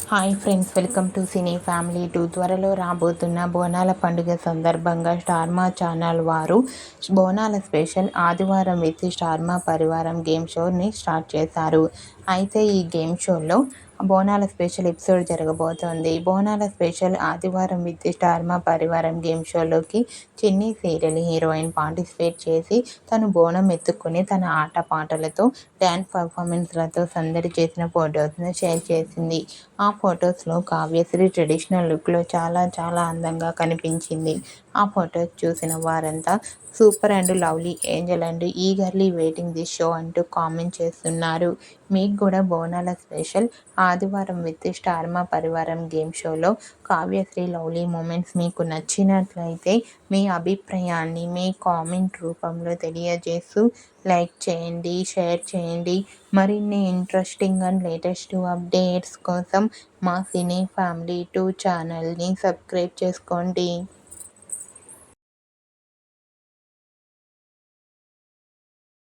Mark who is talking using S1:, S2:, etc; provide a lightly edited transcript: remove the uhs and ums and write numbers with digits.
S1: Hi friends, welcome to cine family 2. త్వరలో రాబోతున్న బోనాల పండుగ సందర్భంగా స్టార్మా ఛానల్ వారు బోనాల స్పెషల్ ఆదివారం విత్ స్టార్మా పరివారం గేమ్ షోని స్టార్ట్ చేశారు. అయితే ఈ గేమ్ షోలో బోనాల స్పెషల్ ఎపిసోడ్ జరగబోతోంది. బోనాల స్పెషల్ ఆదివారం విత్ స్టార్మా పరివారం గేమ్ షోలోకి చిన్ని సీరియల్ హీరోయిన్ పార్టిసిపేట్ చేసి తను బోనం ఎత్తుకుని తన ఆట పాటలతో డ్యాన్స్ పర్ఫార్మెన్స్లతో సందడి చేసిన ఫొటోస్ను షేర్ చేసింది. ఆ ఫొటోస్లో కావ్యశ్రీ ట్రెడిషనల్ లుక్లో చాలా అందంగా కనిపించింది. ఆ ఫొటోస్ చూసిన వారంతా super and lovely Angel and eagerly waiting this show అంటూ కామెంట్ చేస్తున్నారు. మీకు కూడా బోనాల స్పెషల్ ఆదివారం విత్ స్టార్మా పరివారం గేమ్ షోలో కావ్యశ్రీ లవ్లీ మూమెంట్స్ మీకు నచ్చినట్లయితే మీ అభిప్రాయాన్ని మీ కామెంట్ రూపంలో తెలియజేస్తూ లైక్ చేయండి, షేర్ చేయండి. మరిన్ని ఇంట్రెస్టింగ్ అండ్ లేటెస్ట్ అప్డేట్స్ కోసం మా సినీ ఫ్యామిలీ 2 ఛానల్ని సబ్స్క్రైబ్ చేసుకోండి.